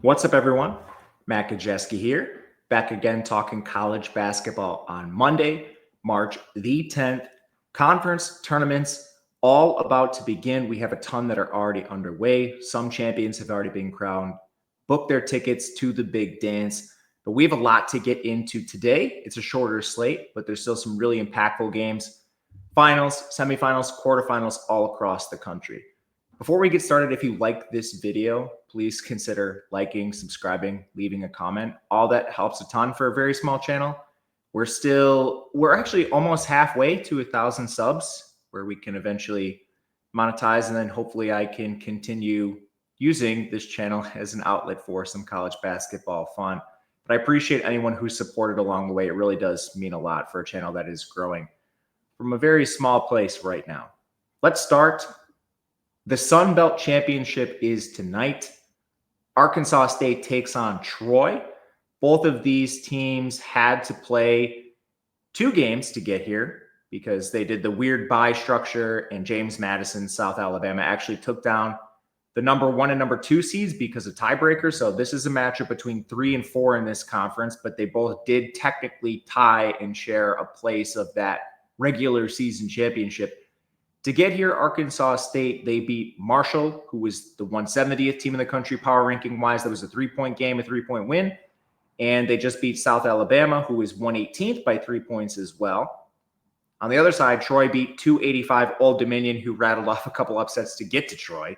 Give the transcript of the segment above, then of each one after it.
What's up, everyone? Matt Gajewski here, back again talking college basketball on Monday, March the 10th. Conference tournaments all about to begin. We have a ton that are already underway. Some champions have already been crowned. Book their tickets to the big dance. But we have a lot to get into today. It's a shorter slate, but there's still some really impactful games. Finals, semifinals, quarterfinals all across the country. Before we get started, if you like this video, please consider liking, subscribing, leaving a comment. All that helps a ton for a very small channel. We're actually almost halfway to 1,000 subs where we can eventually monetize, and then hopefully I can continue using this channel as an outlet for some college basketball fun. But I appreciate anyone who supported along the way. It really does mean a lot for a channel that is growing from a very small place right now. Let's start. The Sun Belt Championship is tonight. Arkansas State takes on Troy. Both of these teams had to play 2 games to get here because they did the weird bye structure, and James Madison, South Alabama, actually took down the number 1 and number 2 seeds because of tiebreakers. So this is a matchup between 3 and 4 in this conference, but they both did technically tie and share a place of that regular season championship. To get here, Arkansas State, they beat Marshall, who was the 170th team in the country power ranking-wise. That was a 3-point game, a 3-point win. And they just beat South Alabama, who is 118th by 3 points as well. On the other side, Troy beat 285 Old Dominion, who rattled off a couple upsets to get to Troy.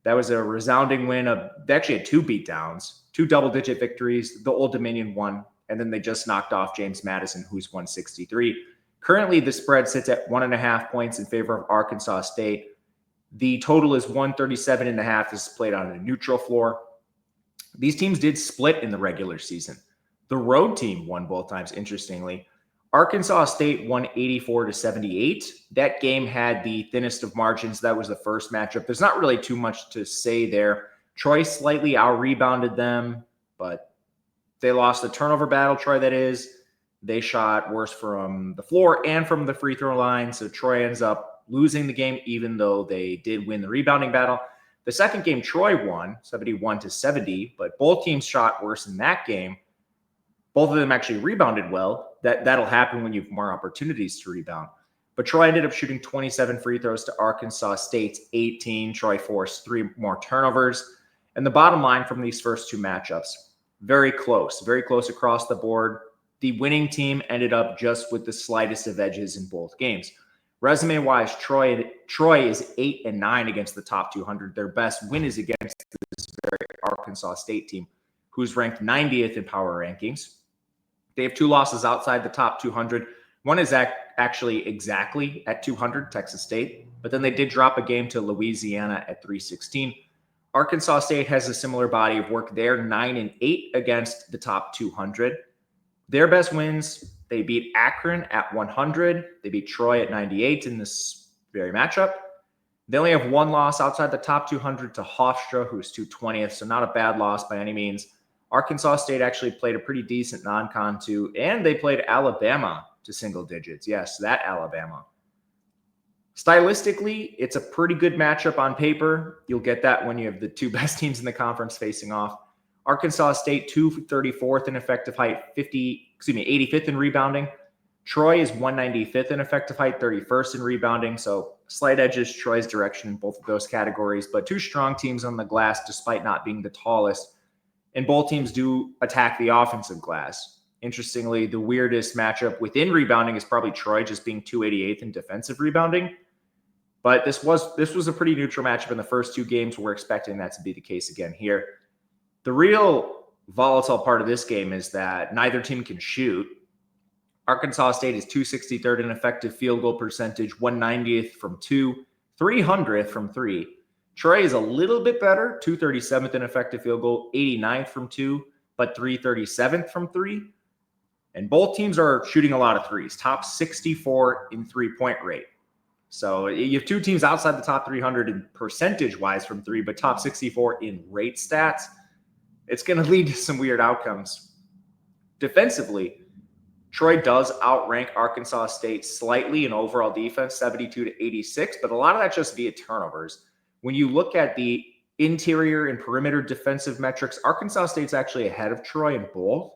That was a resounding win. They actually had 2 beatdowns, 2 double-digit victories. The Old Dominion won, and then they just knocked off James Madison, who's 163. Currently, the spread sits at 1.5 points in favor of Arkansas State. The total is 137.5. This is played on a neutral floor. These teams did split in the regular season. The road team won both times, interestingly. Arkansas State won 84-78. That game had the thinnest of margins. That was the first matchup. There's not really too much to say there. Troy slightly out-rebounded them, but they lost the turnover battle, Troy, that is. They shot worse from the floor and from the free throw line, so Troy ends up losing the game, even though they did win the rebounding battle. The second game, Troy won 71-70, but both teams shot worse in that game. Both of them actually rebounded well. That'll happen when you have more opportunities to rebound. But Troy ended up shooting 27 free throws to Arkansas State's 18. Troy forced 3 more turnovers. And the bottom line from these first 2 matchups, very close across the board. The winning team ended up just with the slightest of edges in both games. Resume-wise, Troy is 8-9 against the top 200. Their best win is against this very Arkansas State team, who's ranked 90th in power rankings. They have 2 losses outside the top 200. One is actually exactly at 200, Texas State, but then they did drop a game to Louisiana at 316. Arkansas State has a similar body of work. They're 9-8 against the top 200. Their best wins, they beat Akron at 100. They beat Troy at 98 in this very matchup. They only have 1 loss outside the top 200 to Hofstra, who's 220th, so not a bad loss by any means. Arkansas State actually played a pretty decent non-con too, and they played Alabama to single digits. Yes, that Alabama. Stylistically, it's a pretty good matchup on paper. You'll get that when you have the 2 best teams in the conference facing off. Arkansas State, 234th in effective height, 85th in rebounding. Troy is 195th in effective height, 31st in rebounding. So slight edges Troy's direction in both of those categories, but 2 strong teams on the glass despite not being the tallest. And both teams do attack the offensive glass. Interestingly, the weirdest matchup within rebounding is probably Troy just being 288th in defensive rebounding. But this was a pretty neutral matchup in the first 2 games. We're expecting that to be the case again here. The real volatile part of this game is that neither team can shoot. Arkansas State is 263rd in effective field goal percentage, 190th from 2, 300th from 3. Troy is a little bit better, 237th in effective field goal, 89th from 2, but 337th from 3. And both teams are shooting a lot of threes, top 64 in three-point rate. So you have 2 teams outside the top 300 in percentage-wise from 3, but top 64 in rate stats. It's going to lead to some weird outcomes. Defensively, Troy does outrank Arkansas State slightly in overall defense, 72-86, but a lot of that just via turnovers. When you look at the interior and perimeter defensive metrics, Arkansas State's actually ahead of Troy in both.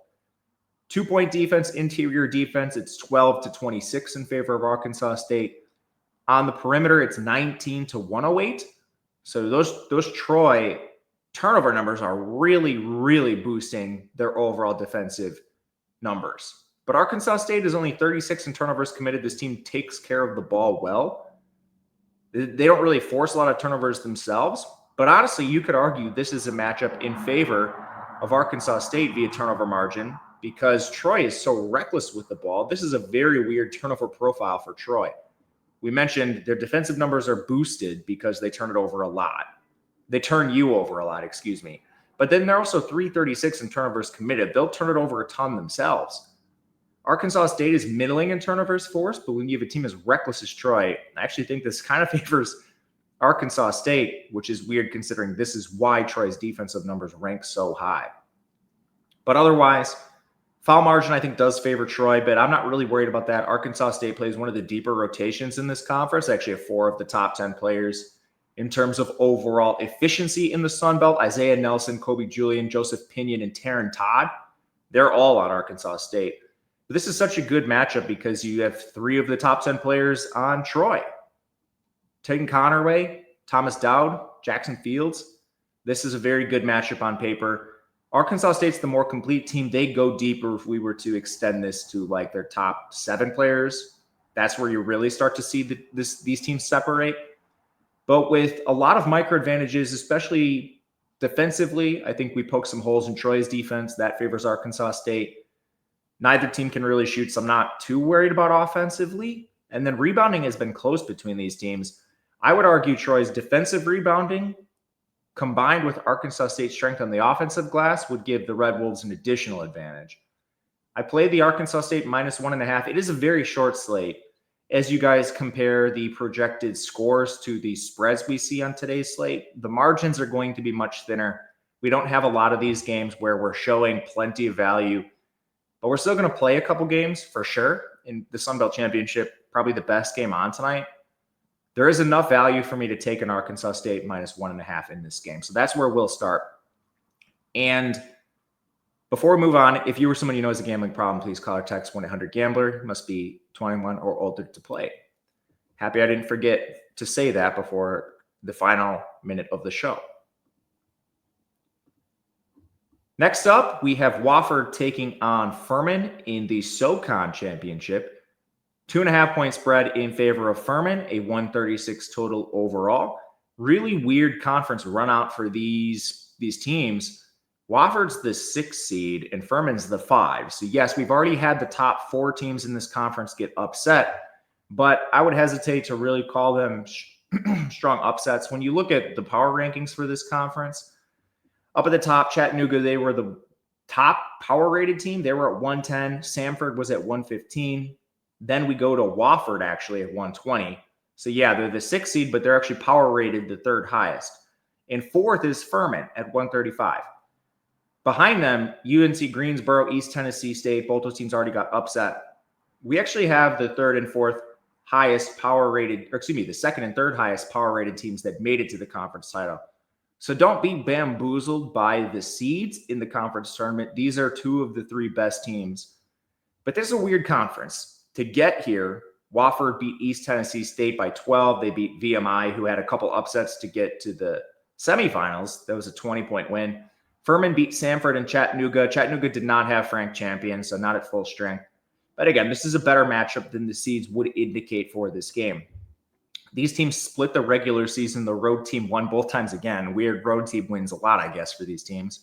2-point defense, interior defense, it's 12-26 in favor of Arkansas State. On the perimeter, it's 19-108. So those Troy turnover numbers are really, really boosting their overall defensive numbers. But Arkansas State is only 36 in turnovers committed. This team takes care of the ball well. They don't really force a lot of turnovers themselves. But honestly, you could argue this is a matchup in favor of Arkansas State via turnover margin because Troy is so reckless with the ball. This is a very weird turnover profile for Troy. We mentioned their defensive numbers are boosted because they turn it over a lot. They turn you over a lot, excuse me. But then they're also 336 in turnovers committed. They'll turn it over a ton themselves. Arkansas State is middling in turnovers forced, but when you have a team as reckless as Troy, I actually think this kind of favors Arkansas State, which is weird considering this is why Troy's defensive numbers rank so high. But otherwise, foul margin, I think, does favor Troy, but I'm not really worried about that. Arkansas State plays one of the deeper rotations in this conference. They actually have 4 of the top 10 players in terms of overall efficiency in the Sun Belt. Isaiah Nelson, Kobe Julian, Joseph Pinion, and Taryn Todd, they're all on Arkansas State. But this is such a good matchup because you have 3 of the top 10 players on Troy. Taking Connerway, Thomas Dowd, Jackson Fields. This is a very good matchup on paper. Arkansas State's the more complete team. They go deeper if we were to extend this to like their top 7 players. That's where you really start to see these teams separate. But with a lot of micro advantages, especially defensively, I think we poke some holes in Troy's defense. That favors Arkansas State. Neither team can really shoot, so I'm not too worried about offensively. And then rebounding has been close between these teams. I would argue Troy's defensive rebounding combined with Arkansas State's strength on the offensive glass would give the Red Wolves an additional advantage. I played the Arkansas State -1.5. It is a very short slate. As you guys compare the projected scores to the spreads we see on today's slate, the margins are going to be much thinner. We don't have a lot of these games where we're showing plenty of value, but we're still going to play a couple games for sure in the Sun Belt Championship, probably the best game on tonight. There is enough value for me to take an Arkansas State -1.5 in this game. So that's where we'll start. And before we move on, if you or someone you know has a gambling problem, please call or text 1-800-GAMBLER. Must be 21 or older to play. Happy I didn't forget to say that before the final minute of the show. Next up, we have Wofford taking on Furman in the SoCon Championship. 2.5-point spread in favor of Furman, a 136 total overall. Really weird conference run out for these teams. Wofford's the 6th seed and Furman's the 5. So yes, we've already had the top 4 teams in this conference get upset, but I would hesitate to really call them strong upsets. When you look at the power rankings for this conference, up at the top, Chattanooga, they were the top power rated team. They were at 110. Samford was at 115. Then we go to Wofford actually at 120. So yeah, they're the 6th seed, but they're actually power rated the 3rd highest. And 4th is Furman at 135. Behind them, UNC Greensboro, East Tennessee State, both those teams already got upset. We actually have the 3rd and 4th highest power rated, or excuse me, the 2nd and 3rd highest power rated teams that made it to the conference title. So don't be bamboozled by the seeds in the conference tournament. These are 2 of the 3 best teams. But this is a weird conference. To get here, Wofford beat East Tennessee State by 12. They beat VMI, who had a couple upsets to get to the semifinals. That was a 20-point win. Furman beat Samford and Chattanooga. Chattanooga did not have Frank Champion, so not at full strength. But again, this is a better matchup than the seeds would indicate for this game. These teams split the regular season. The road team won both times again. Weird road team wins a lot, I guess, for these teams.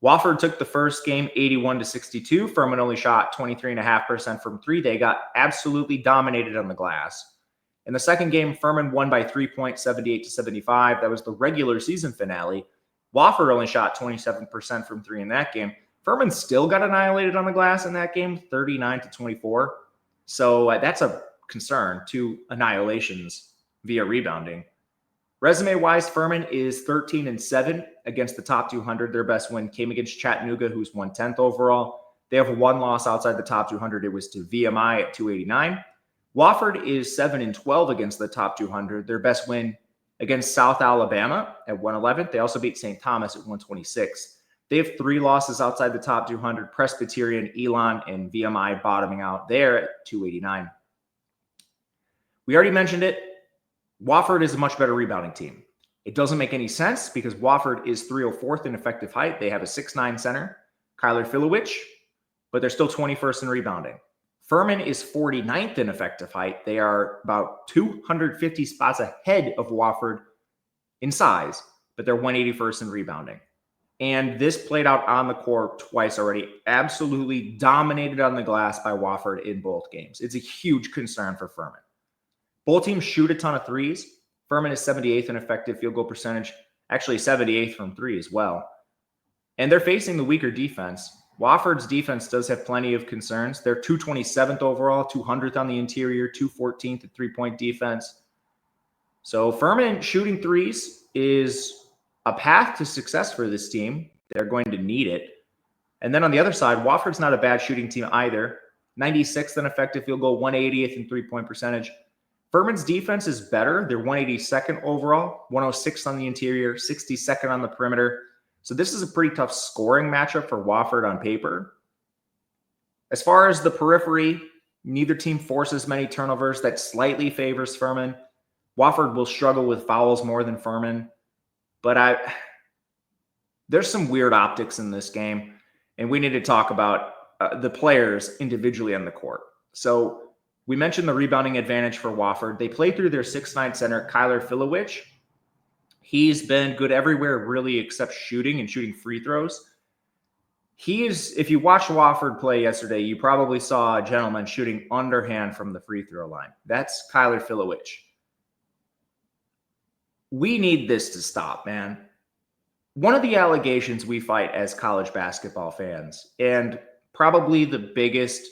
Wofford took the first game 81-62. Furman only shot 23.5% from 3. They got absolutely dominated on the glass. In the second game, Furman won by 3 points, 78-75. That was the regular season finale. Wofford only shot 27% from 3 in that game. Furman still got annihilated on the glass in that game, 39-24. So that's a concern, 2 annihilations via rebounding. Resume-wise, Furman is 13-7 against the top 200. Their best win came against Chattanooga, who's 110th overall. They have 1 loss outside the top 200. It was to VMI at 289. Wofford is 7-12 against the top 200. Their best win against South Alabama at 111. They also beat St. Thomas at 126. They have 3 losses outside the top 200. Presbyterian, Elon, and VMI bottoming out there at 289. We already mentioned it. Wofford is a much better rebounding team. It doesn't make any sense because Wofford is 304th in effective height. They have a 6'9 center, Kyler Filowich, but they're still 21st in rebounding. Furman is 49th in effective height. They are about 250 spots ahead of Wofford in size, but they're 181st in rebounding. And this played out on the court twice already. Absolutely dominated on the glass by Wofford in both games. It's a huge concern for Furman. Both teams shoot a ton of threes. Furman is 78th in effective field goal percentage, actually 78th from 3 as well. And they're facing the weaker defense. Wofford's defense does have plenty of concerns. They're 227th overall, 200th on the interior, 214th at three-point defense. So Furman shooting threes is a path to success for this team. They're going to need it. And then on the other side, Wofford's not a bad shooting team either. 96th in effective field goal, 180th in three-point percentage. Furman's defense is better. They're 182nd overall, 106th on the interior, 62nd on the perimeter. So this is a pretty tough scoring matchup for Wofford on paper. As far as the periphery, neither team forces many turnovers. That slightly favors Furman. Wofford will struggle with fouls more than Furman. But there's some weird optics in this game, and we need to talk about the players individually on the court. So we mentioned the rebounding advantage for Wofford. They play through their 6'9 center, Kyler Filowich. He's been good everywhere, really, except shooting and shooting free throws. If you watched Wofford play yesterday, you probably saw a gentleman shooting underhand from the free throw line. That's Kyler Filowich. We need this to stop, man. One of the allegations we fight as college basketball fans, and probably the biggest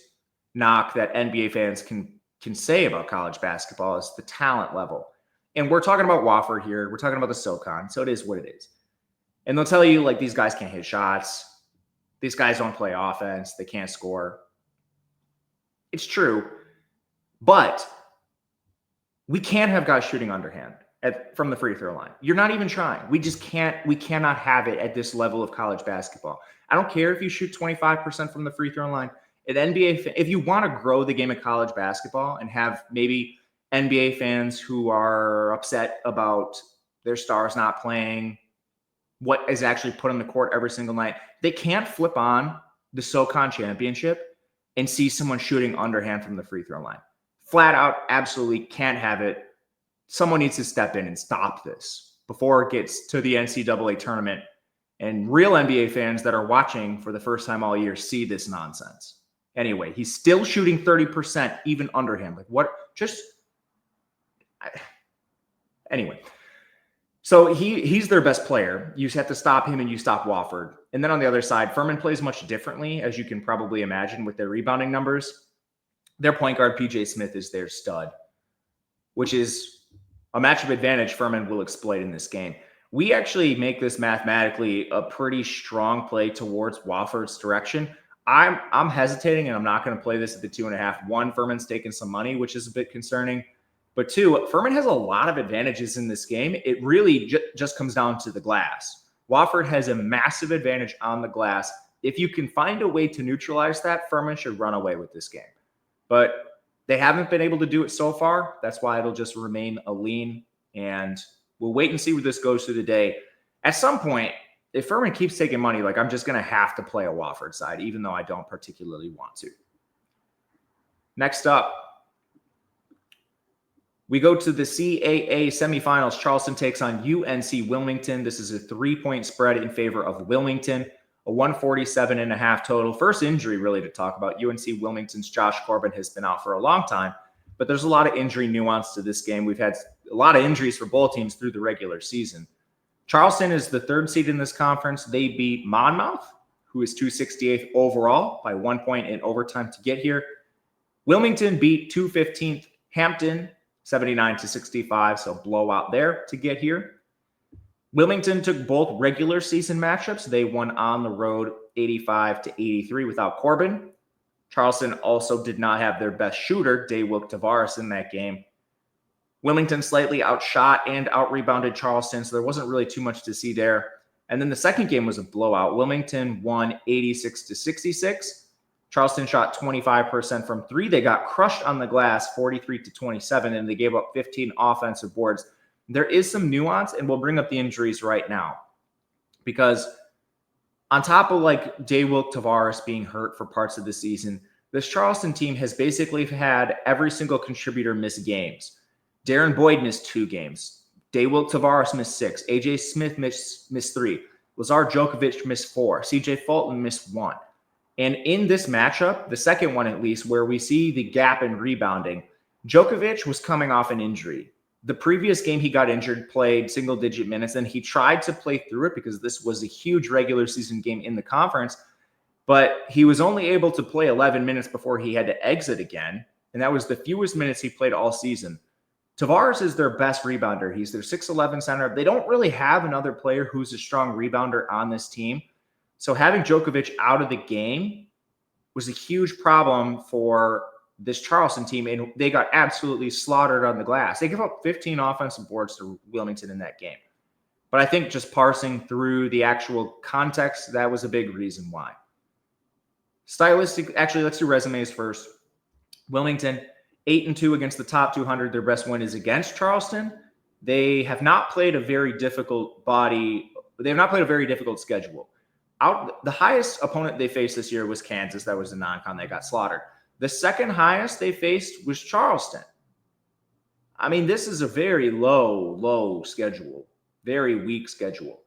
knock that NBA fans can say about college basketball, is the talent level. And we're talking about Wofford here. We're talking about the SoCon, so it is what it is. And they'll tell you, like, these guys can't hit shots. These guys don't play offense. They can't score. It's true. But we can't have guys shooting underhand from the free throw line. You're not even trying. We just can't. We cannot have it at this level of college basketball. I don't care if you shoot 25% from the free throw line. At NBA, if you want to grow the game of college basketball and have maybe NBA fans who are upset about their stars not playing, what is actually put on the court every single night, they can't flip on the SoCon championship and see someone shooting underhand from the free throw line. Flat out, absolutely can't have it. Someone needs to step in and stop this before it gets to the NCAA tournament and real NBA fans that are watching for the first time all year see this nonsense. Anyway, he's still shooting 30% even underhand. Like, what? Anyway, so he's their best player. You just have to stop him and you stop Wofford. And then on the other side, Furman plays much differently, as you can probably imagine with their rebounding numbers. Their point guard, PJ Smith, is their stud, which is a matchup advantage Furman will exploit in this game. We actually make this mathematically a pretty strong play towards Wofford's direction. I'm hesitating, and I'm not going to play this at the 2.5. One, Furman's taking some money, which is a bit concerning. But two, Furman has a lot of advantages in this game. It really just comes down to the glass. Wofford has a massive advantage on the glass. If you can find a way to neutralize that, Furman should run away with this game. But they haven't been able to do it so far. That's why it'll just remain a lean. And we'll wait and see where this goes through the day. At some point, if Furman keeps taking money, like, I'm just going to have to play a Wofford side, even though I don't particularly want to. Next up, we go to the CAA semifinals. Charleston takes on UNC Wilmington. This is a 3-point spread in favor of Wilmington, a 147.5 total. First injury really to talk about. UNC Wilmington's Josh Corbin has been out for a long time, but there's a lot of injury nuance to this game. We've had a lot of injuries for both teams through the regular season. Charleston is the 3rd seed in this conference. They beat Monmouth, who is 268th overall, by 1 point in overtime to get here. Wilmington beat 215th Hampton, 79-65, so blowout there to get here. Wilmington took both regular season matchups. They won on the road 85-83 without Corbin. Charleston also did not have their best shooter, Daywilk Tavares, in that game. Wilmington slightly outshot and out-rebounded Charleston, so there wasn't really too much to see there. And then the second game was a blowout. Wilmington won 86-66. Charleston shot 25% from three. They got crushed on the glass, 43-27, and they gave up 15 offensive boards. There is some nuance, and we'll bring up the injuries right now. Because on top of like Daywilk Tavares being hurt for parts of the season, this Charleston team has basically had every single contributor miss games. Darren Boyd missed 2 games. Daywilk Tavares missed 6. AJ Smith missed 3. Lazar Djokovic missed 4. CJ Fulton missed 1. And in this matchup, the second one at least, where we see the gap in rebounding, Djokovic was coming off an injury. The previous game he got injured, played single-digit minutes, and he tried to play through it because this was a huge regular season game in the conference, but he was only able to play 11 minutes before he had to exit again, and that was the fewest minutes he played all season. Tavares is their best rebounder. He's their 6'11 center. They don't really have another player who's a strong rebounder on this team, so having Djokovic out of the game was a huge problem for this Charleston team, and they got absolutely slaughtered on the glass. They give up 15 offensive boards to Wilmington in that game. But I think just parsing through the actual context, that was a big reason why. Stylistic, actually, let's do resumes first. Wilmington, 8-2 against the top 200. Their best win is against Charleston. They have not played a very difficult schedule. The highest opponent they faced this year was Kansas. That was the non-con. They got slaughtered. The second highest they faced was Charleston. I mean, this is a very low schedule, very weak schedule.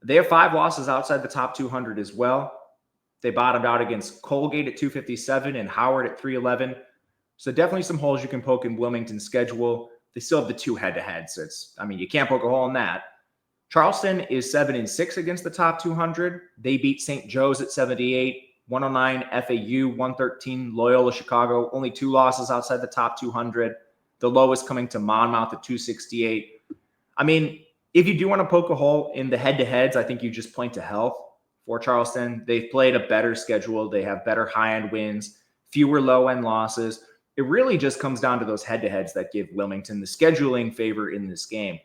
They have 5 losses outside the top 200 as well. They bottomed out against Colgate at 257 and Howard at 311. So definitely some holes you can poke in Wilmington's schedule. They still have the 2 head-to-heads. So you can't poke a hole in that. Charleston is 7-6 against the top 200. They beat St. Joe's at 78. 109 FAU, 113 Loyola Chicago, only 2 losses outside the top 200. The lowest coming to Monmouth at 268. I mean, if you do want to poke a hole in the head-to-heads, I think you just point to health for Charleston. They've played a better schedule. They have better high-end wins, fewer low-end losses. It really just comes down to those head-to-heads that give Wilmington the scheduling favor in this game.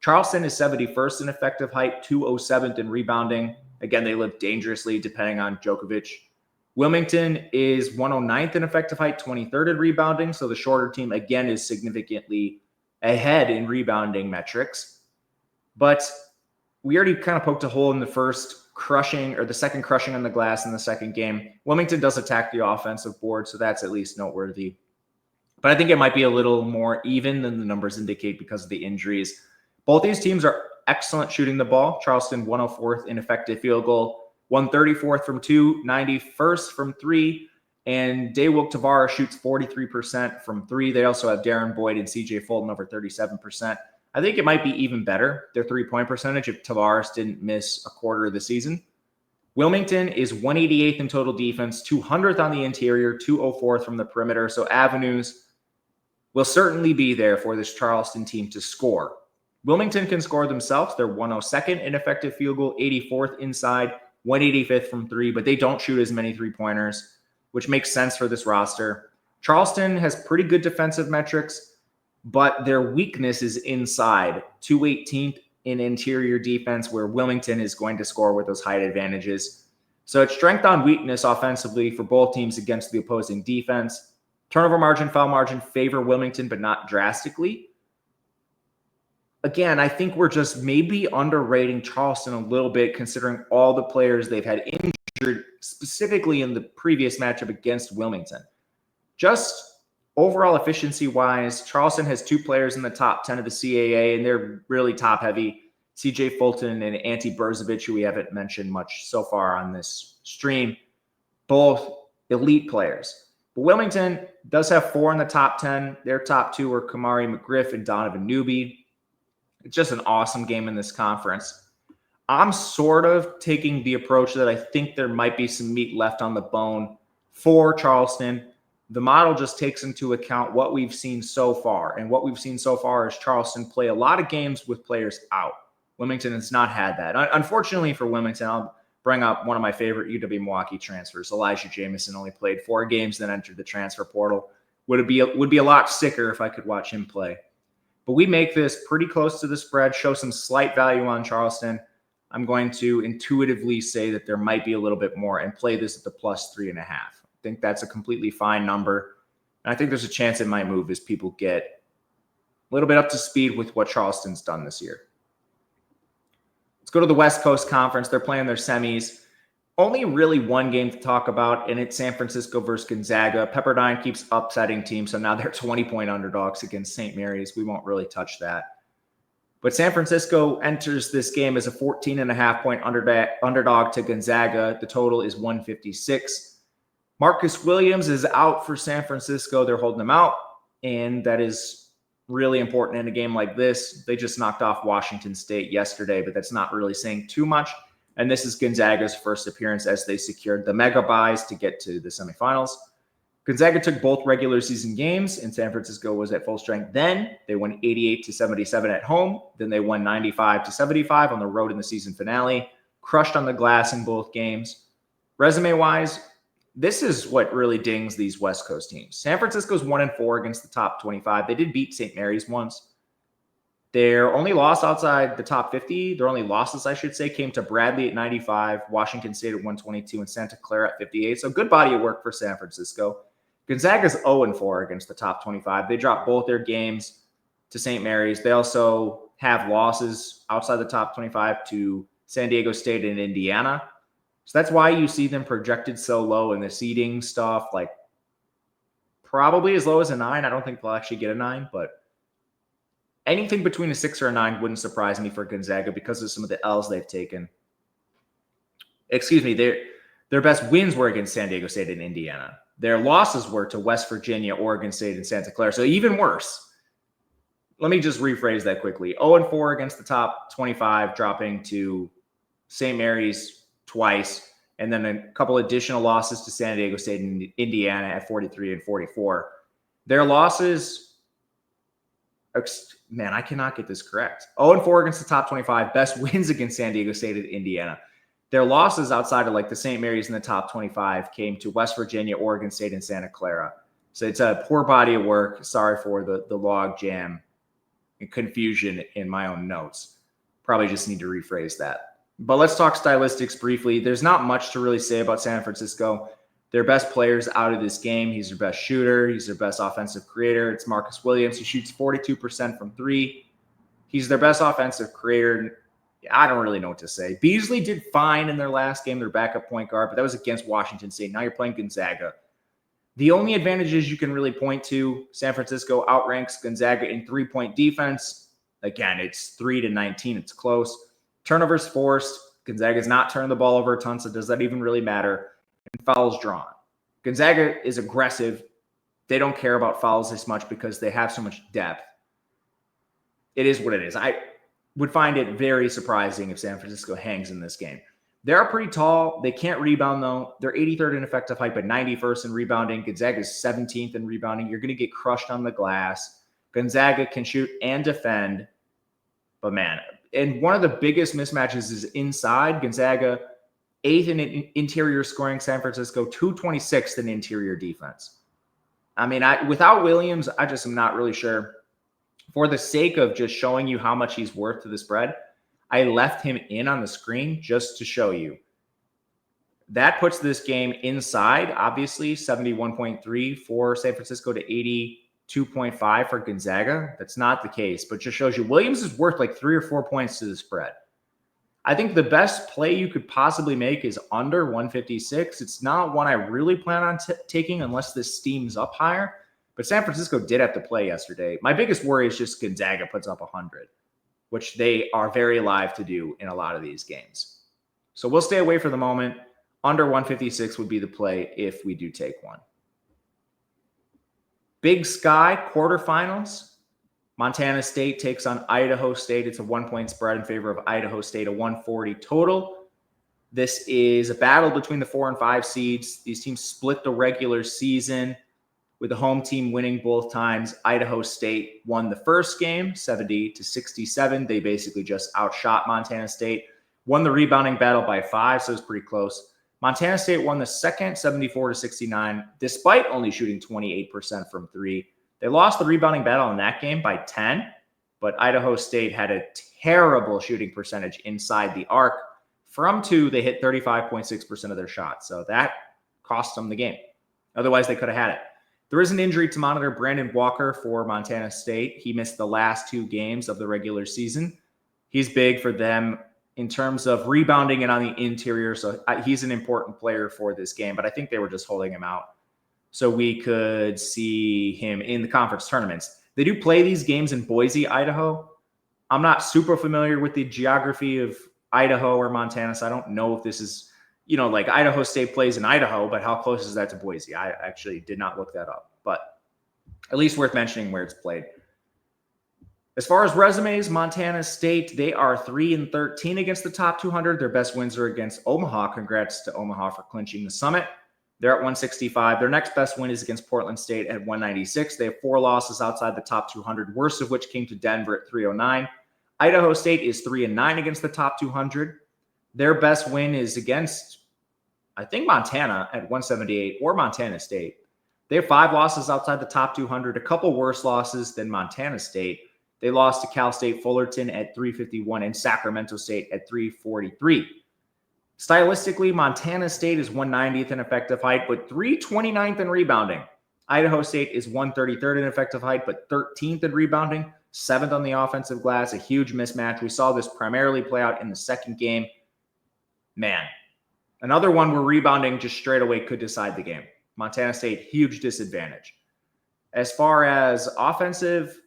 Charleston is 71st in effective height, 207th in rebounding. Again, they live dangerously depending on Djokovic. Wilmington is 109th in effective height, 23rd in rebounding. So the shorter team, again, is significantly ahead in rebounding metrics. But we already kind of poked a hole in the second crushing on the glass in the second game. Wilmington does attack the offensive board, so that's at least noteworthy. But I think it might be a little more even than the numbers indicate because of the injuries. Both these teams are excellent shooting the ball. Charleston 104th in effective field goal, 134th from 2, 91st from 3, and Daywilk Tavares shoots 43% from 3. They also have Darren Boyd and CJ Fulton over 37%. I think it might be even better, their 3-point percentage, if Tavares didn't miss a quarter of the season. Wilmington is 188th in total defense, 200th on the interior, 204th from the perimeter. So avenues will certainly be there for this Charleston team to score. Wilmington can score themselves. They're 102nd in effective field goal, 84th inside, 185th from 3, but they don't shoot as many 3-pointers, which makes sense for this roster. Charleston has pretty good defensive metrics, but their weakness is inside, 218th in interior defense, where Wilmington is going to score with those height advantages. So it's strength on weakness offensively for both teams against the opposing defense. Turnover margin, foul margin favor Wilmington, but not drastically. Again, I think we're just maybe underrating Charleston a little bit considering all the players they've had injured, specifically in the previous matchup against Wilmington. Just overall efficiency-wise, Charleston has 2 players in the top 10 of the CAA, and they're really top-heavy. CJ Fulton and Ante Berzovic, who we haven't mentioned much so far on this stream, both elite players. But Wilmington does have 4 in the top 10. Their top 2 are Kamari McGriff and Donovan Newby. It's just an awesome game in this conference. I'm sort of taking the approach that I think there might be some meat left on the bone for Charleston. The model just takes into account what we've seen so far. And what we've seen so far is Charleston play a lot of games with players out. Wilmington has not had that. Unfortunately for Wilmington, I'll bring up one of my favorite UW-Milwaukee transfers. Elijah Jamison only played 4 games, then entered the transfer portal. Would be a lot sicker if I could watch him play. but we make this pretty close to the spread, show some slight value on Charleston. I'm going to intuitively say that there might be a little bit more and play this at the +3.5. I think that's a completely fine number. And I think there's a chance it might move as people get a little bit up to speed with what Charleston's done this year. Let's go to the West Coast Conference. They're playing their semis. Only really one game to talk about, and it's San Francisco versus Gonzaga. Pepperdine keeps upsetting teams, so now they're 20-point underdogs against St. Mary's. We won't really touch that. But San Francisco enters this game as a 14.5-point underdog to Gonzaga. The total is 156. Marcus Williams is out for San Francisco. They're holding him out, and that is really important in a game like this. They just knocked off Washington State yesterday, but that's not really saying too much. And this is Gonzaga's first appearance as they secured the mega buys to get to the semifinals. Gonzaga took both regular season games, and San Francisco was at full strength then. They won 88-77 at home. Then they won 95-75 on the road in the season finale. Crushed on the glass in both games. Resume-wise, this is what really dings these West Coast teams. San Francisco's 1-4 against the top 25. They did beat St. Mary's once. Their only loss outside the top 50, their only losses, I should say, came to Bradley at 95, Washington State at 122, and Santa Clara at 58. So good body of work for San Francisco. Gonzaga's 0-4 against the top 25. They dropped both their games to St. Mary's. They also have losses outside the top 25 to San Diego State and Indiana. So that's why you see them projected so low in the seeding stuff, like probably as low as a 9. I don't think they'll actually get a 9, but anything between a 6 or a 9 wouldn't surprise me for Gonzaga because of some of the L's they've taken. Excuse me, their best wins were against San Diego State and Indiana. Their losses were to West Virginia, Oregon State, and Santa Clara. So even worse. Let me just rephrase that quickly. 0-4 against the top 25, dropping to St. Mary's twice, and then a couple additional losses to San Diego State and Indiana at 43 and 44. Their losses, man, I cannot get this correct. 0-4 against the top 25, best wins against San Diego State and Indiana. Their losses outside of like the St. Mary's in the top 25 came to West Virginia, Oregon State, and Santa Clara. So it's a poor body of work. Sorry for the log jam and confusion in my own notes. Probably just need to rephrase that. But let's talk stylistics briefly. There's not much to really say about San Francisco. Their best players out of this game. He's their best shooter. He's their best offensive creator. It's Marcus Williams. He shoots 42% from 3. He's their best offensive creator. I don't really know what to say. Beasley did fine in their last game, their backup point guard, but that was against Washington State. Now you're playing Gonzaga. The only advantages you can really point to, San Francisco outranks Gonzaga in 3-point defense. Again, it's 3-19. It's close. Turnovers forced. Gonzaga's not turning the ball over a ton, so does that even really matter? And fouls drawn. Gonzaga is aggressive. They don't care about fouls this much because they have so much depth. It is what it is. I would find it very surprising if San Francisco hangs in this game. They're pretty tall. They can't rebound, though. They're 83rd in effective height, but 91st in rebounding. Gonzaga is 17th in rebounding. You're going to get crushed on the glass. Gonzaga can shoot and defend. But, man, and one of the biggest mismatches is inside. Gonzaga, 8th in interior scoring. San Francisco, 226th in interior defense. I mean, without Williams, I just am not really sure. For the sake of just showing you how much he's worth to the spread, I left him in on the screen just to show you. That puts this game inside, obviously, 71.3 for San Francisco to 82.5 for Gonzaga. That's not the case, but just shows you Williams is worth like 3 or 4 points to the spread. I think the best play you could possibly make is under 156. It's not one I really plan on taking unless this steams up higher. But San Francisco did have to play yesterday. My biggest worry is just Gonzaga puts up 100, which they are very live to do in a lot of these games. So we'll stay away for the moment. Under 156 would be the play if we do take one. Big Sky quarterfinals. Montana State takes on Idaho State. It's a 1-point spread in favor of Idaho State, a 140 total. This is a battle between the 4 and 5 seeds. These teams split the regular season, with the home team winning both times. Idaho State won the first game, 70-67. They basically just outshot Montana State. Won the rebounding battle by 5, so it was pretty close. Montana State won the second, 74-69, despite only shooting 28% from 3. They lost the rebounding battle in that game by 10. but Idaho State had a terrible shooting percentage inside the arc. From 2, they hit 35.6% of their shots. So that cost them the game. Otherwise, they could have had it. There is an injury to monitor. Brandon Walker for Montana State. He missed the last 2 games of the regular season. He's big for them in terms of rebounding and on the interior. So he's an important player for this game, but I think they were just holding him out so we could see him in the conference tournaments. They do play these games in Boise, Idaho. I'm not super familiar with the geography of Idaho or Montana, so I don't know if this is, like Idaho State plays in Idaho, but how close is that to Boise? I actually did not look that up, but at least worth mentioning where it's played. As far as resumes, Montana State, they are 3-13 against the top 200. Their best wins are against Omaha. Congrats to Omaha for clinching the summit. They're at 165. Their next best win is against Portland State at 196. They have 4 losses outside the top 200, worst of which came to Denver at 309. Idaho State is 3-9 against the top 200. Their best win is against, I think, Montana at 178 or Montana State. They have 5 losses outside the top 200, a couple worse losses than Montana State. They lost to Cal State Fullerton at 351 and Sacramento State at 343. Stylistically, Montana State is 190th in effective height, but 329th in rebounding. Idaho State is 133rd in effective height, but 13th in rebounding, 7th on the offensive glass, a huge mismatch. We saw this primarily play out in the second game. Man, another one where rebounding just straight away could decide the game. Montana State, huge disadvantage. As far as offensive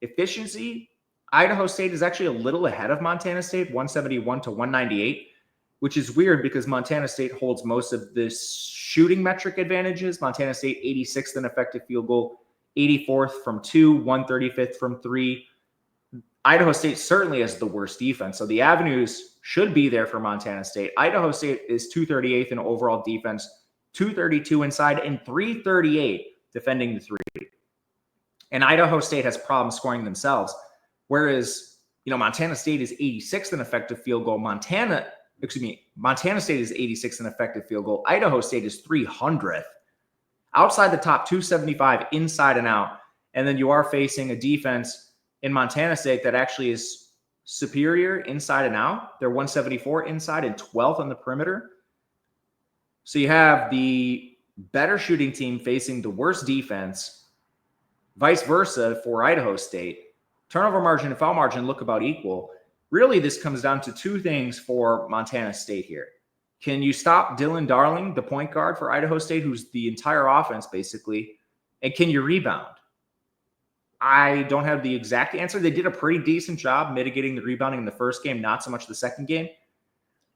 efficiency, Idaho State is actually a little ahead of Montana State, 171 to 198, which is weird because Montana State holds most of this shooting metric advantages. Montana State 86th in effective field goal, 84th from 2, 135th from 3. Idaho State certainly has the worst defense, so the avenues should be there for Montana State. Idaho State is 238th in overall defense, 232 inside, and 338 defending the 3. And Idaho State has problems scoring themselves, whereas, Montana State is 86th in effective field goal. Montana State is 86th in effective field goal. Idaho State is 300th. Outside the top 275, inside and out. And then you are facing a defense in Montana State that actually is superior inside and out. They're 174 inside and 12th on the perimeter. So you have the better shooting team facing the worst defense. Vice versa for Idaho State. Turnover margin and foul margin look about equal. Really, this comes down to 2 things for Montana State here. Can you stop Dylan Darling, the point guard for Idaho State, who's the entire offense basically, and can you rebound? I don't have the exact answer. They did a pretty decent job mitigating the rebounding in the first game, not so much the second game.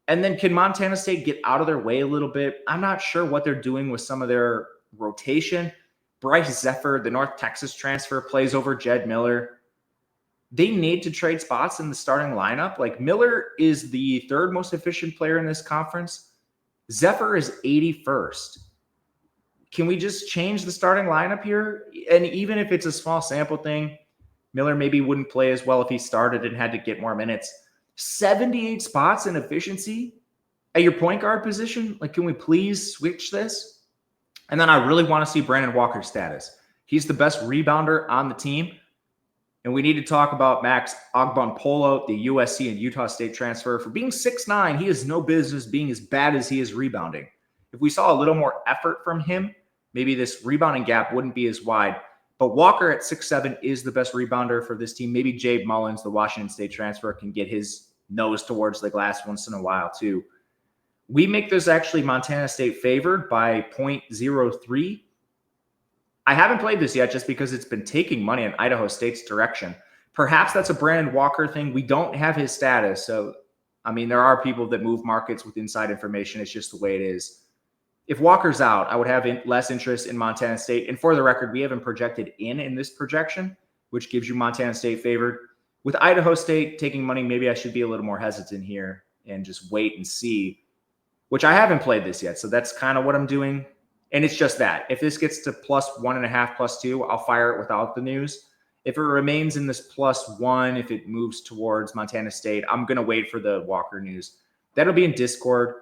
And then can Montana State get out of their way a little bit? I'm not sure what they're doing with some of their rotation. Bryce Zephyr, the North Texas transfer, plays over Jed Miller. They need to trade spots in the starting lineup. Like, Miller is the 3rd most efficient player in this conference. Zephyr is 81st. Can we just change the starting lineup here? And even if it's a small sample thing, Miller maybe wouldn't play as well if he started and had to get more minutes. 78 spots in efficiency at your point guard position? Like, can we please switch this? And then I really want to see Brandon Walker's status. He's the best rebounder on the team. And we need to talk about Max Agbanpolo, the USC and Utah State transfer. For being 6'9", he has no business being as bad as he is rebounding. If we saw a little more effort from him, maybe this rebounding gap wouldn't be as wide. But Walker at 6'7" is the best rebounder for this team. Maybe Jade Mullins, the Washington State transfer, can get his nose towards the glass once in a while too. We make this actually Montana State favored by 0.03. I haven't played this yet just because it's been taking money in Idaho State's direction. Perhaps that's a Brandon Walker thing. We don't have his status. So, there are people that move markets with inside information. It's just the way it is. If Walker's out, I would have less interest in Montana State. And for the record, we haven't projected in this projection, which gives you Montana State favored. With Idaho State taking money, maybe I should be a little more hesitant here and just wait and see, which I haven't played this yet. So that's kind of what I'm doing. And it's just that. If this gets to +1.5, +2, I'll fire it without the news. If it remains in this +1, if it moves towards Montana State, I'm going to wait for the Walker news. That'll be in Discord.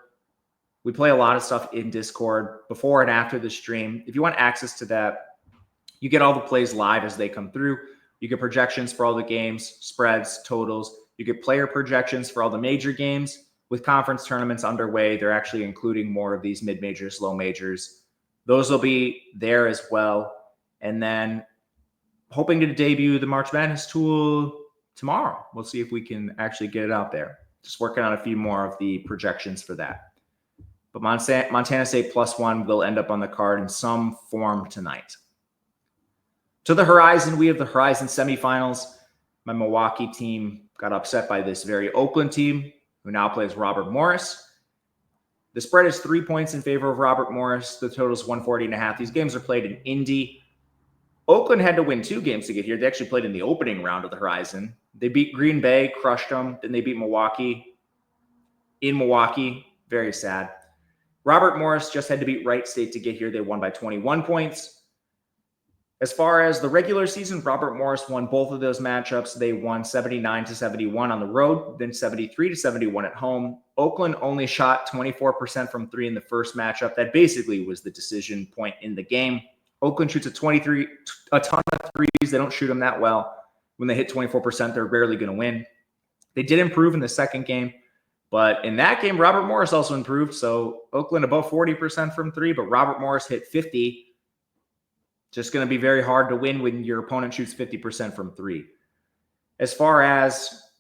We play a lot of stuff in Discord before and after the stream. If you want access to that, you get all the plays live as they come through. You get projections for all the games, spreads, totals. You get player projections for all the major games. With conference tournaments underway, they're actually including more of these mid-majors, low majors. Those will be there as well. And then hoping to debut the March Madness tool tomorrow. We'll see if we can actually get it out there. Just working on a few more of the projections for that. But Montana State +1 will end up on the card in some form tonight. To the Horizon, we have the Horizon semifinals. My Milwaukee team got upset by this very Oakland team, who now plays Robert Morris. The spread is 3 points in favor of Robert Morris. The total is 140.5. These games are played in Indy. Oakland had to win 2 games to get here. They actually played in the opening round of the Horizon. They beat Green Bay, crushed them. Then they beat Milwaukee in Milwaukee. Very sad. Robert Morris just had to beat Wright State to get here. They won by 21 points. As far as the regular season, Robert Morris won both of those matchups. They won 79-71 on the road, then 73-71 at home. Oakland only shot 24% from 3 in the first matchup. That basically was the decision point in the game. Oakland shoots a ton of threes. They don't shoot them that well. When they hit 24%, they're rarely going to win. They did improve in the second game, but in that game, Robert Morris also improved. So Oakland above 40% from 3, but Robert Morris hit 50%. Just going to be very hard to win when your opponent shoots 50% from 3. As far as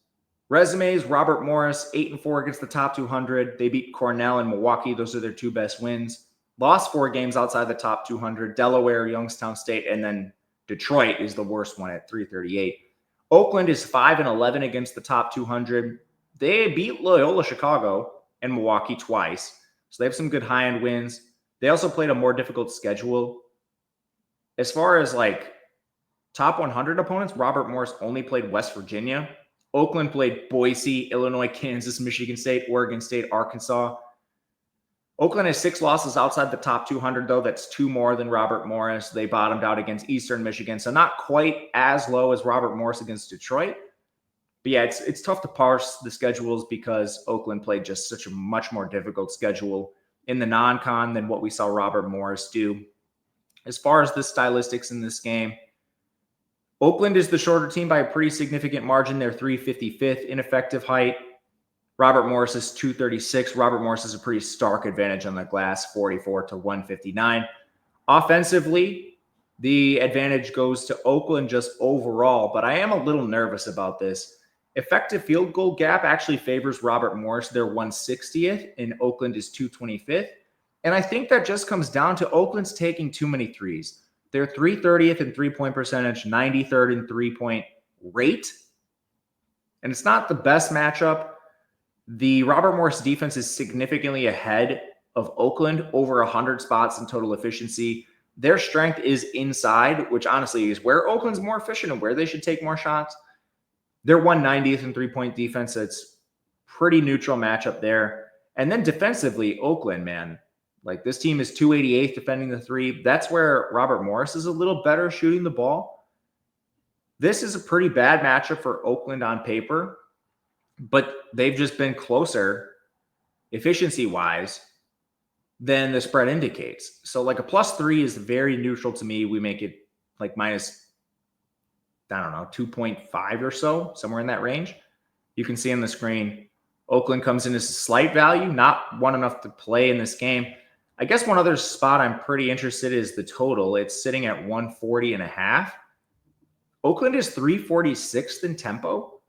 resumes, Robert Morris, 8-4 against the top 200. They beat Cornell and Milwaukee. Those are their 2 best wins. Lost 4 games outside the top 200. Delaware, Youngstown State, and then Detroit is the worst one at 338. Oakland is 5-11 against the top 200. They beat Loyola Chicago and Milwaukee twice. So they have some good high-end wins. They also played a more difficult schedule. As far as like top 100 opponents, Robert Morris only played West Virginia. Oakland played Boise, Illinois, Kansas, Michigan State, Oregon State, Arkansas. Oakland has 6 losses outside the top 200, though. That's 2 more than Robert Morris. They bottomed out against Eastern Michigan, so not quite as low as Robert Morris against Detroit. But yeah, it's tough to parse the schedules because Oakland played just such a much more difficult schedule in the non-con than what we saw Robert Morris do. As far as the stylistics in this game, Oakland is the shorter team by a pretty significant margin. They're 355th in effective height. Robert Morris is 236. Robert Morris has a pretty stark advantage on the glass, 44-159. Offensively, the advantage goes to Oakland just overall, but I am a little nervous about this. Effective field goal gap actually favors Robert Morris. They're 160th, and Oakland is 225th. And I think that just comes down to Oakland's taking too many threes. They're 330th in three-point percentage, 93rd in three-point rate. And it's not the best matchup. The Robert Morris defense is significantly ahead of Oakland, over 100 spots in total efficiency. Their strength is inside, which honestly is where Oakland's more efficient and where they should take more shots. They're 190th in three-point defense. So it's pretty neutral matchup there. And then defensively, Oakland, man. Like, this team is 288th defending the 3. That's where Robert Morris is a little better shooting the ball. This is a pretty bad matchup for Oakland on paper, but they've just been closer efficiency-wise than the spread indicates. So, like, a +3 is very neutral to me. We make it like minus, I don't know, 2.5 or so, somewhere in that range. You can see on the screen, Oakland comes in as a slight value, not one enough to play in this game. I guess one other spot I'm pretty interested in is the total. It's sitting at 140.5. Oakland is 346th in tempo.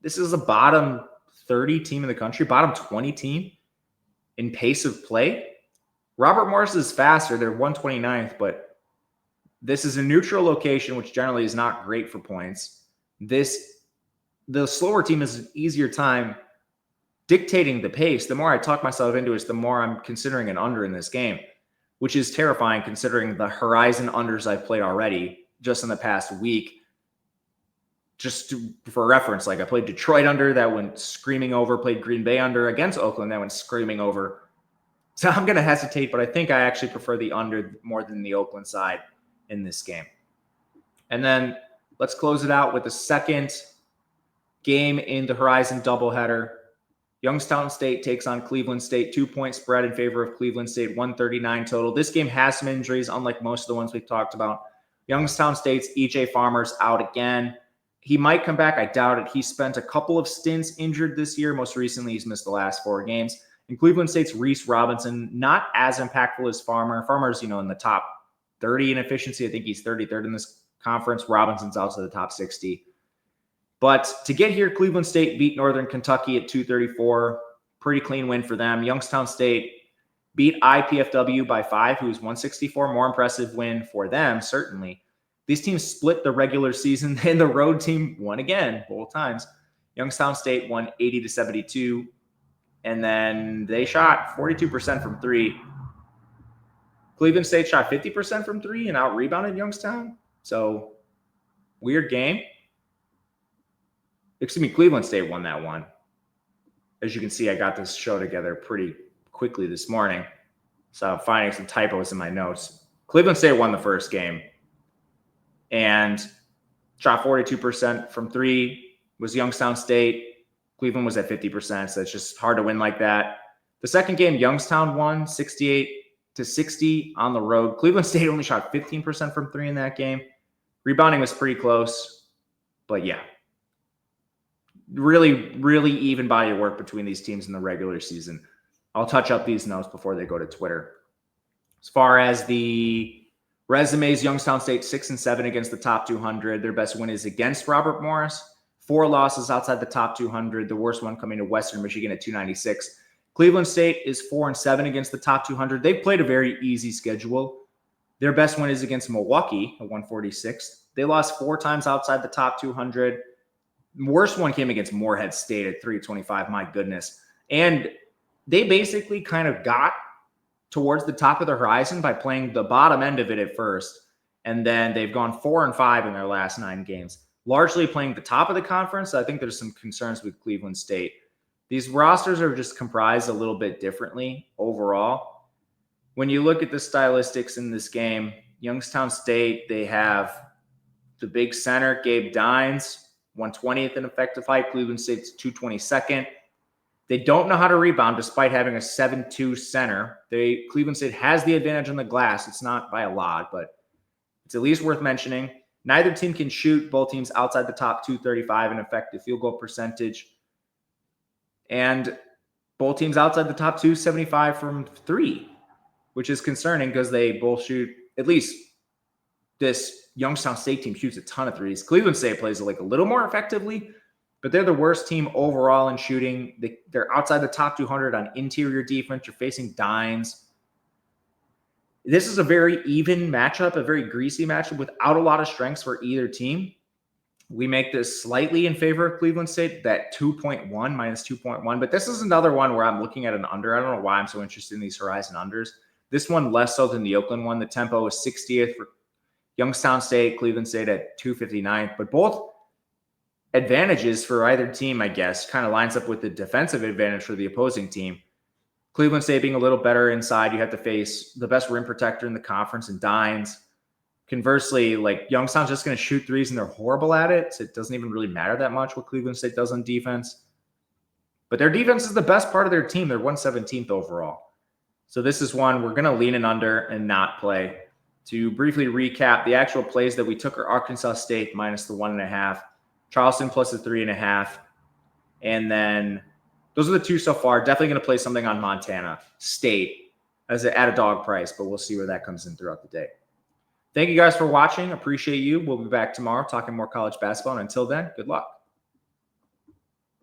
This is a bottom 30 team in the country, bottom 20 team in pace of play. Robert Morris is faster. They're 129th, but this is a neutral location, which generally is not great for points. The slower team has an easier time dictating the pace. The more I talk myself into it, the more I'm considering an under in this game, which is terrifying considering the Horizon unders I've played already just in the past week. For reference, like I played Detroit under that went screaming over, played Green Bay under against Oakland that went screaming over. So I'm going to hesitate, but I think I actually prefer the under more than the Oakland side in this game. And then let's close it out with the second game in the Horizon doubleheader. Youngstown State takes on Cleveland State, 2-point spread in favor of Cleveland State, 139 total. This game has some injuries, unlike most of the ones we've talked about. Youngstown State's E.J. Farmer's out again. He might come back. I doubt it. He spent a couple of stints injured this year. Most recently, he's missed the last 4 games. In Cleveland State's Reese Robinson, not as impactful as Farmer. Farmer's, in the top 30 in efficiency. I think he's 33rd in this conference. Robinson's out to the top 60. But to get here, Cleveland State beat Northern Kentucky at 234. Pretty clean win for them. Youngstown State beat IPFW by 5, who's 164. More impressive win for them, certainly. These teams split the regular season, and the road team won again, both times. Youngstown State won 80-72, and then they shot 42% from 3. Cleveland State shot 50% from 3 and out-rebounded Youngstown. So, weird game. Cleveland State won that one. As you can see, I got this show together pretty quickly this morning, so I'm finding some typos in my notes. Cleveland State won the first game and shot 42% from 3. Was Youngstown State. Cleveland was at 50%, so it's just hard to win like that. The second game, Youngstown won 68-60 on the road. Cleveland State only shot 15% from 3 in that game. Rebounding was pretty close, but yeah. Really, really even body of work between these teams in the regular season. I'll touch up these notes before they go to Twitter. As far as the resumes, Youngstown State 6-7 against the top 200. Their best win is against Robert Morris. 4 losses outside the top 200. The worst one coming to Western Michigan at 296. Cleveland State is 4-7 against the top 200. They've played a very easy schedule. Their best win is against Milwaukee at 146. They lost 4 times outside the top 200. Worst one came against Morehead State at 325. My goodness. And they basically kind of got towards the top of the horizon by playing the bottom end of it at first. And then they've gone 4-5 in their last 9 games, largely playing the top of the conference. I think there's some concerns with Cleveland State. These rosters are just comprised a little bit differently overall. When you look at the stylistics in this game, Youngstown State, they have the big center, Gabe Dines, 120th in effective height. Cleveland State's 222nd. They don't know how to rebound despite having a 7'2 center. Cleveland State has the advantage on the glass. It's not by a lot, but it's at least worth mentioning. Neither team can shoot. Both teams outside the top 235 in effective field goal percentage. And both teams outside the top 275 from 3, which is concerning because they both shoot, at least this Youngstown State team shoots a ton of threes. Cleveland State plays a little more effectively, but they're the worst team overall in shooting. They're outside the top 200 on interior defense. You're facing Dines. This is a very even matchup, a very greasy matchup without a lot of strengths for either team. We make this slightly in favor of Cleveland State, that 2.1, minus 2.1. But this is another one where I'm looking at an under. I don't know why I'm so interested in these Horizon unders. This one less so than the Oakland one. The tempo is 60th for Youngstown State, Cleveland State at 259th. But both advantages for either team, I guess, kind of lines up with the defensive advantage for the opposing team. Cleveland State being a little better inside, you have to face the best rim protector in the conference in Dines. Conversely, Youngstown's just going to shoot threes and they're horrible at it, so it doesn't even really matter that much what Cleveland State does on defense. But their defense is the best part of their team. They're 117th overall. So this is one we're going to lean in under and not play. To briefly recap, the actual plays that we took are Arkansas State minus the 1.5, Charleston plus the 3.5, and then those are the 2 so far. Definitely going to play something on Montana State at a dog price, but we'll see where that comes in throughout the day. Thank you guys for watching. Appreciate you. We'll be back tomorrow talking more college basketball. And until then, good luck.